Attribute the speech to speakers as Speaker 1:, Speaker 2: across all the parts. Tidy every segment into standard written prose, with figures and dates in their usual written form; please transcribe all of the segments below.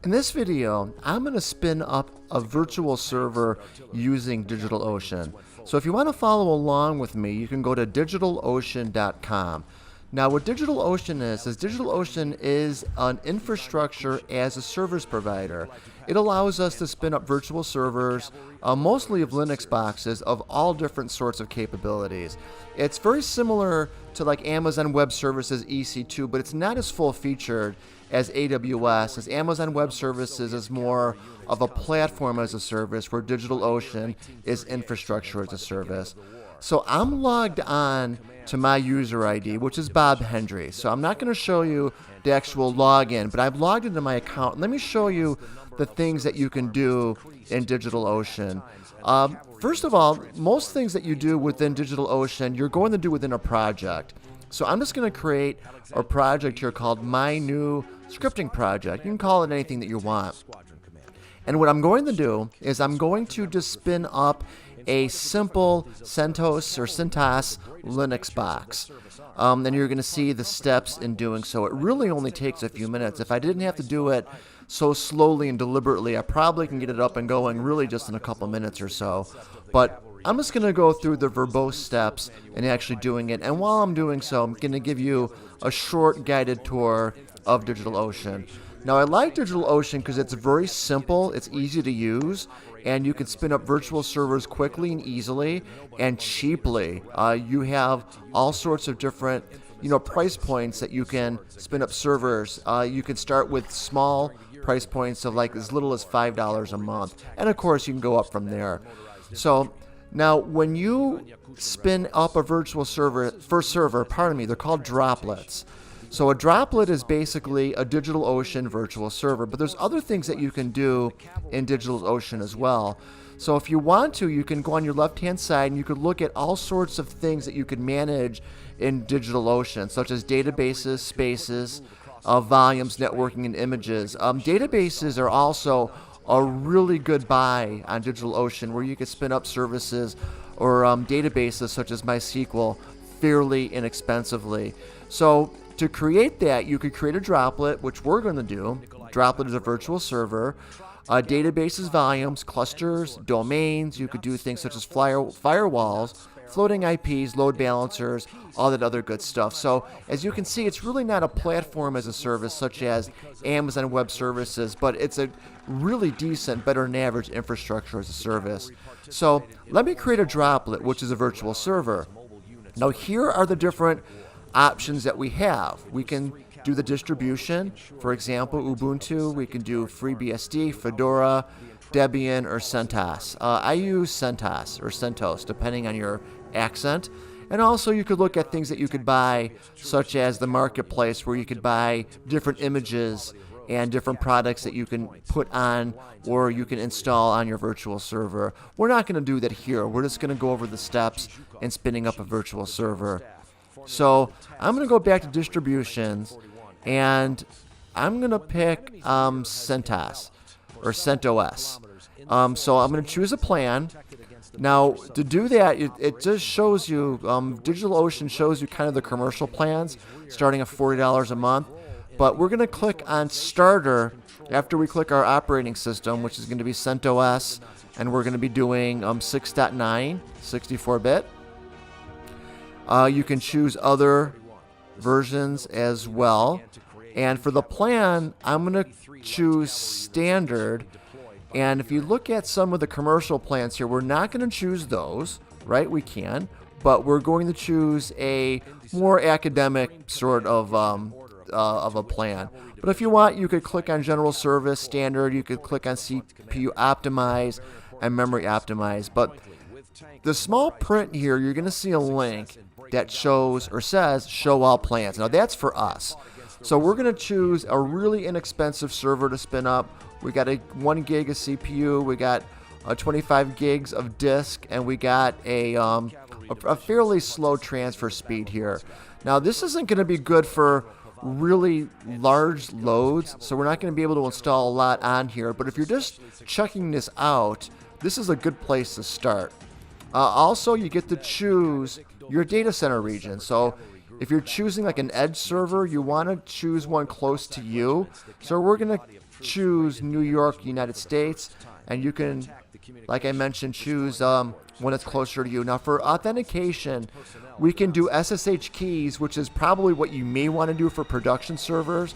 Speaker 1: In this video, I'm going to spin up a virtual server using DigitalOcean. So if you want to follow along with me, you can go to digitalocean.com. Now what DigitalOcean is DigitalOcean is an infrastructure as a service provider. It allows us to spin up virtual servers, mostly of Linux boxes, of all different sorts of capabilities. It's very similar to like Amazon Web Services EC2, but it's not as full-featured as AWS, as Amazon Web Services is more of a platform as a service, where DigitalOcean is infrastructure as a service. So I'm logged on to my user ID, which is Bob Hendry. So I'm not going to show you the actual login, but I've logged into my account. Let me show you the things that you can do in DigitalOcean. First of all, most things that you do within DigitalOcean, you're going to do within a project. So I'm just going to create a project here called My New Scripting Project. You can call it anything that you want. And what I'm going to do is I'm going to just spin up a simple CentOS Linux box. And you're going to see the steps in doing so. It really only takes a few minutes. If I didn't have to do it so slowly and deliberately, I probably can get it up and going really just in a couple minutes or so. But I'm just going to go through the verbose steps and actually doing it. And while I'm doing so, I'm going to give you a short guided tour of DigitalOcean. Now I like DigitalOcean because it's very simple, it's easy to use, and you can spin up virtual servers quickly and easily and cheaply. You have all sorts of different price points that you can spin up servers. You can start with small price points of like as little as $5 a month, and of course you can go up from there. So now when you spin up a virtual server, they're called droplets. So a droplet is basically a DigitalOcean virtual server, but there's other things that you can do in DigitalOcean as well. So if you want to, you can go on your left-hand side and you could look at all sorts of things that you could manage in DigitalOcean, such as databases, spaces, volumes, networking, and images. Databases are also a really good buy on DigitalOcean, where you can spin up services or databases such as MySQL fairly inexpensively. So to create that, you could create a droplet, which we're going to do. Droplet is a virtual server. Databases, volumes, clusters, domains. You could do things such as firewalls, floating IPs, load balancers, all that other good stuff. So as you can see, it's really not a platform as a service such as Amazon Web Services, but it's a really decent, better than average infrastructure as a service. So let me create a droplet, which is a virtual server. Now here are the different options that we have. We can do the distribution, for example, Ubuntu. We can do FreeBSD, Fedora, Debian, or CentOS. I use CentOS or CentOS, depending on your accent. And also you could look at things that you could buy, such as the marketplace, where you could buy different images and different products that you can put on or you can install on your virtual server. We're not going to do that here. We're just going to go over the steps in spinning up a virtual server. So I'm going to go back to distributions, and I'm going to pick CentOS or CentOS. So I'm going to choose a plan. Now to do that, it just shows you, DigitalOcean shows you kind of the commercial plans starting at $40 a month. But we're going to click on Starter after we click our operating system, which is going to be CentOS, and we're going to be doing 6.9, 64-bit. You can choose other versions as well. And for the plan, I'm going to choose Standard. And if you look at some of the commercial plans here, we're not going to choose those, right? We can. But we're going to choose a more academic sort of a plan. But if you want, you could click on General Service, Standard. You could click on CPU Optimize and Memory Optimize. But the small print here, you're going to see a link that shows or says show all plans. Now that's for us. So we're going to choose a really inexpensive server to spin up. We got a 1 gig of CPU, we got 25 gigs of disk, and we got a fairly slow transfer speed here. Now this isn't going to be good for really large loads, so we're not going to be able to install a lot on here. But if you're just checking this out, this is a good place to start. Also, you get to choose your data center region. So If you're choosing like an edge server, you want to choose one close to you. So we're going to choose New York, United States, and you can, like I mentioned, choose one that's closer to you. Now for authentication, we can do SSH keys, which is probably what you may want to do for production servers.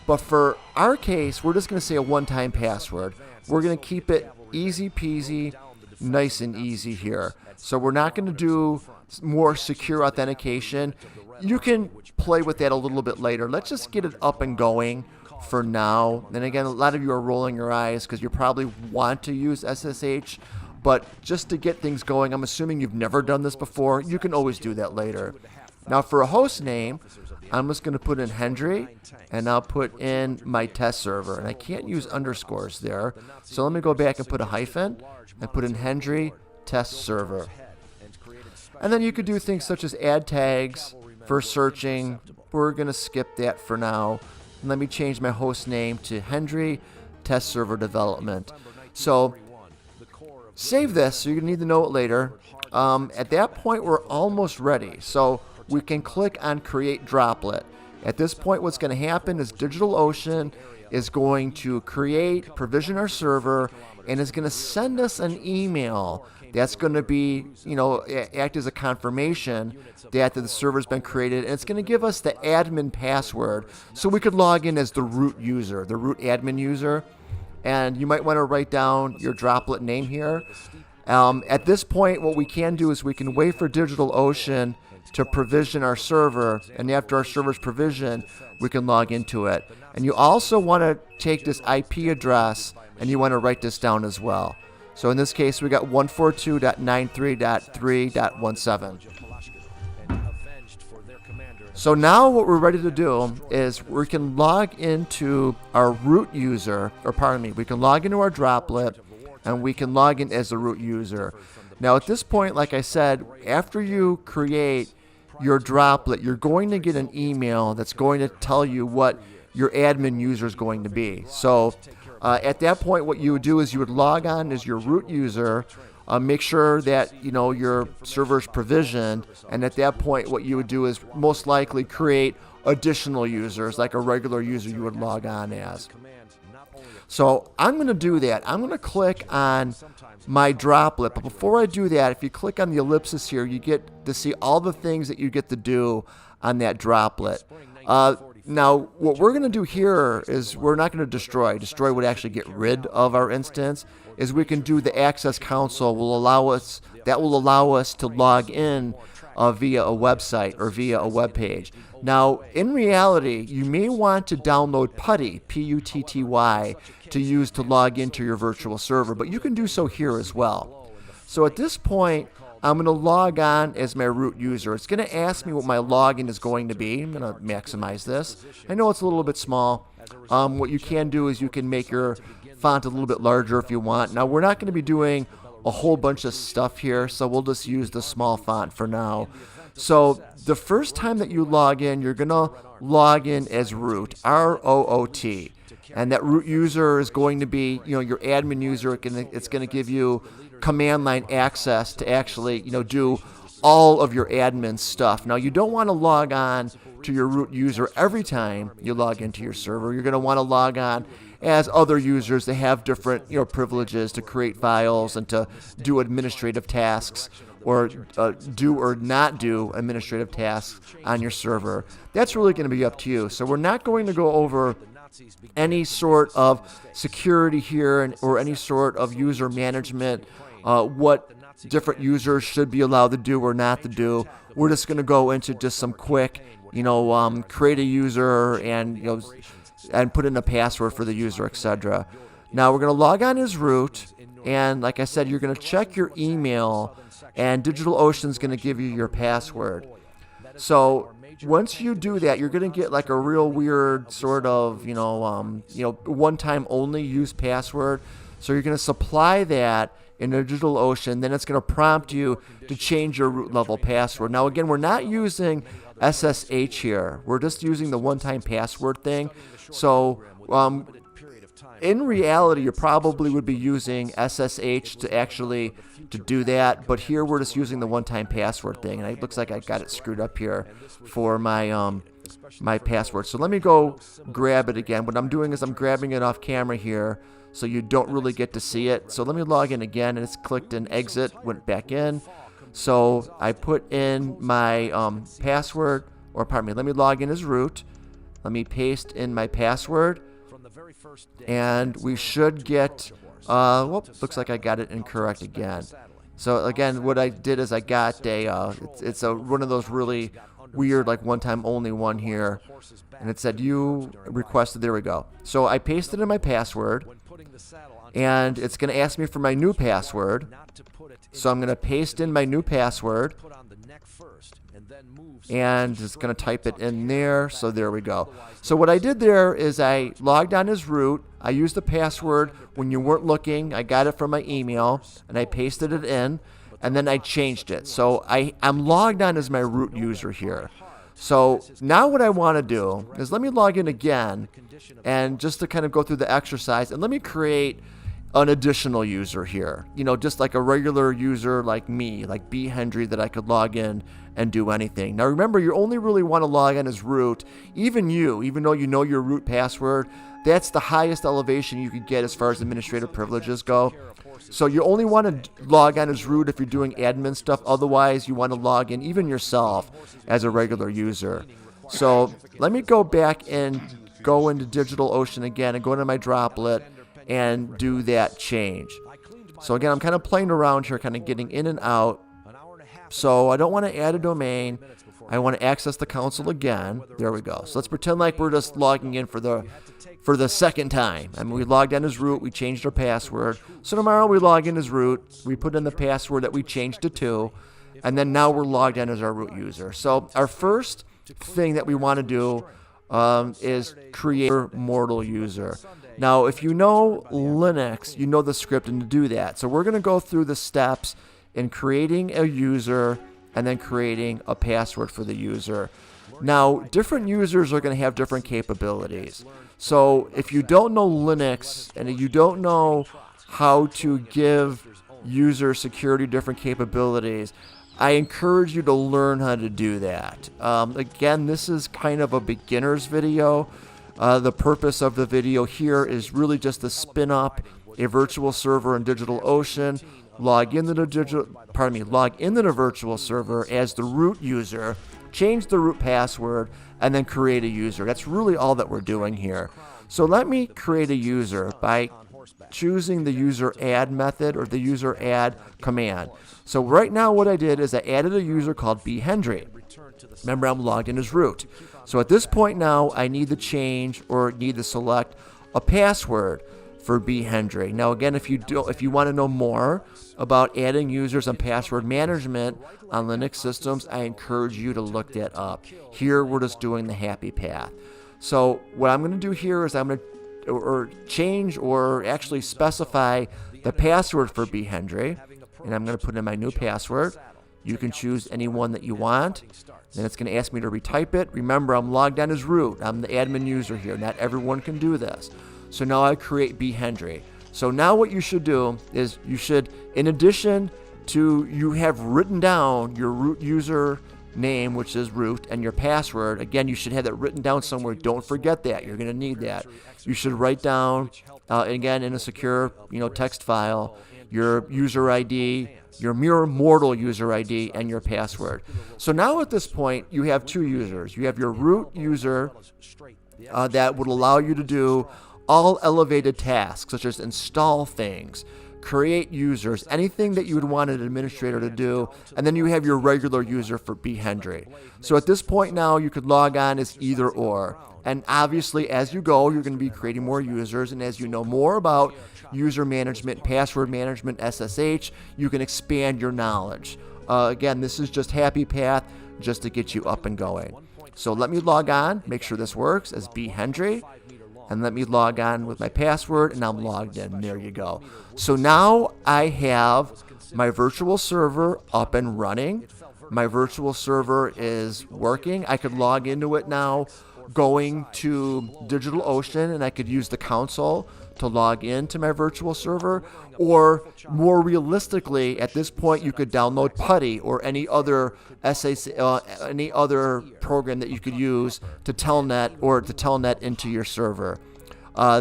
Speaker 1: But for our case, we're just going to say a one-time password. We're going to keep it easy peasy, nice and easy here. So we're not going to do more secure authentication. You can play with that a little bit later. Let's just get it up and going for now. And again, a lot of you are rolling your eyes because you probably want to use SSH. But just to get things going, I'm assuming you've never done this before. You can always do that later. Now for a host name, I'm just going to put in Hendry, and I'll put in my test server. And I can't use underscores there. So let me go back and put a hyphen and put in Hendry test server. And then you could do things such as add tags for searching. We're going to skip that for now. And let me change my host name to Hendry test server development. So save this, so you're going to need to know it later. At that point, we're almost ready. So we can click on Create Droplet. At this point, what's going to happen is DigitalOcean is going to create, provision our server, and is going to send us an email that's going to be, act as a confirmation that the server's been created, and it's going to give us the admin password so we could log in as the root user, the root admin user. And you might want to write down your droplet name here. At this point, what we can do is we can wait for DigitalOcean to provision our server, and after our server's provision, we can log into it. And you also want to take this IP address and you want to write this down as well. So in this case, we got 142.93.3.17. So now what we're ready to do is we can log into our root user, we can log into our droplet, and we can log in as the root user. Now at this point, like I said, after you create your droplet, you're going to get an email that's going to tell you what your admin user is going to be. So at that point, what you would do is you would log on as your root user, make sure that your server is provisioned, and at that point, what you would do is most likely create additional users, like a regular user you would log on as. So I'm going to do that. I'm going to click on my droplet. But before I do that, if you click on the ellipsis here, you get to see all the things that you get to do on that droplet. Now, what we're going to do here is we're not going to destroy. Destroy would actually get rid of our instance. Is we can do the access console will allow us to log in via a website or via a web page. Now, in reality, you may want to download PuTTY, P-U-T-T-Y, to use to log into your virtual server, but you can do so here as well. So at this point, I'm going to log on as my root user. It's going to ask me what my login is going to be. I'm going to maximize this. I know it's a little bit small. What you can do is you can make your font a little bit larger if you want. Now, we're not going to be doing a whole bunch of stuff here, so we'll just use the small font for now. So the first time that you log in, you're going to log in as root, R-O-O-T. And that root user is going to be, your admin user. It's going to give you command line access to actually, do all of your admin stuff. Now, you don't want to log on to your root user every time you log into your server. You're going to want to log on as other users. They have different, privileges to create files and to do administrative tasks, or do or not do administrative tasks on your server. That's really going to be up to you. So we're not going to go over any sort of security here or any sort of user management, what different users should be allowed to do or not to do. We're just going to go into just some quick, create a user and, and put in a password for the user, etc. Now we're going to log on as root, and like I said, you're going to check your email, and DigitalOcean is going to give you your password. So once you do that, you're going to get like a real weird sort of, one-time only use password. So you're going to supply that in DigitalOcean. Then it's going to prompt you to change your root level password. Now, again, we're not using SSH here. We're just using the one-time password thing. So in reality, you probably would be using SSH to do that, but here we're just using the one-time password thing, and it looks like I got it screwed up here for my my password. So let me go grab it again. What I'm doing is I'm grabbing it off camera here, so you don't really get to see it. So let me log in again, and it's clicked in exit, went back in. So I put in my password, or pardon me, let me log in as root. Let me paste in my password, and we should get, looks like I got it incorrect again. So again, what I did is I got it's one of those really weird, like one-time only one here, and it said you requested, there we go. So I pasted in my password, and it's going to ask me for my new password. So I'm going to paste in my new password, and it's going to type it in there. So there we go. So what I did there is I logged on as root. I used the password when you weren't looking. I got it from my email, and I pasted it in, and then I changed it. So I'm logged on as my root user here. So now what I want to do is let me log in again, and just to kind of go through the exercise, and let me create an additional user here, just like a regular user like me, like B. Hendry, that I could log in and do anything. Now remember, you only really want to log in as root. Even though you know your root password, that's the highest elevation you could get as far as administrative privileges go. So you only want to log on as root if you're doing admin stuff. Otherwise, you want to log in even yourself as a regular user. So let me go back and go into DigitalOcean again and go into my droplet and do that change. So again, I'm kind of playing around here, kind of getting in and out. So I don't want to add a domain. I want to access the console again. There we go. So let's pretend like we're just logging in for the second time. I mean, we logged in as root. We changed our password. So tomorrow we log in as root. We put in the password that we changed to 2. And then now we're logged in as our root user. So our first thing that we want to do is create a mortal user. Now, if you know Linux, you know the script and to do that. So we're going to go through the steps in creating a user and then creating a password for the user. Now, different users are going to have different capabilities. So if you don't know Linux and you don't know how to give users security different capabilities, I encourage you to learn how to do that. Again, this is kind of a beginner's video. The purpose of the video here is really just to spin up a virtual server in DigitalOcean, log into the virtual server as the root user, change the root password, and then create a user. That's really all that we're doing here. So let me create a user by choosing the user add method or the user add command. So right now what I did is I added a user called B. Hendry. Remember, I'm logged in as root. So at this point now, I need to change or need to select a password for B. Hendry. Now again, if you want to know more about adding users and password management on Linux systems, I encourage you to look that up. Here we're just doing the happy path. So what I'm going to do here is I'm going to change or actually specify the password for B. Hendry, and I'm going to put in my new password. You can choose any one that you want. Then it's going to ask me to retype it. Remember, I'm logged in as root. I'm the admin user here. Not everyone can do this. So now I create B. Hendry. So now what you should do is you should, in addition to you have written down your root user name, which is root, and your password. Again, you should have that written down somewhere. Don't forget that. You're going to need that. You should write down, again, in a secure text file, your user ID, your mere mortal user ID, and your password. So now at this point, you have two users. You have your root user that would allow you to do all elevated tasks, such as install things, create users, anything that you would want an administrator to do, and then you have your regular user for B. Hendry. So at this point now, you could log on as either or. And obviously, as you go, you're going to be creating more users, and as you know more about user management, password management, SSH, you can expand your knowledge. Again, this is just happy path just to get you up and going. So let me log on, make sure this works as B. Hendry, and let me log on with my password, and I'm logged in. There you go. So now I have my virtual server up and running. My virtual server is working. I could log into it now going to DigitalOcean and I could use the console to log into my virtual server, or more realistically, at this point, you could download PuTTY or any other any other program that you could use to telnet into your server.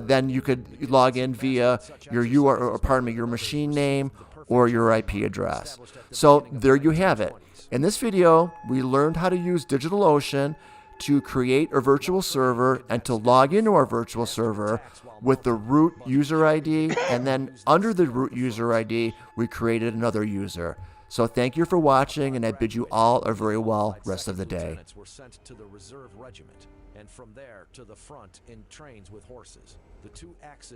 Speaker 1: Then you could log in via your machine name or your IP address. So there you have it. In this video, we learned how to use DigitalOcean to create a virtual server and to log into our virtual server with the root user ID, and then under the root user ID, we created another user. So thank you for watching, and I bid you all a very well rest of the day.
Speaker 2: Were sent to the reserve regiment, and from there to the front in trains with horses. The two axis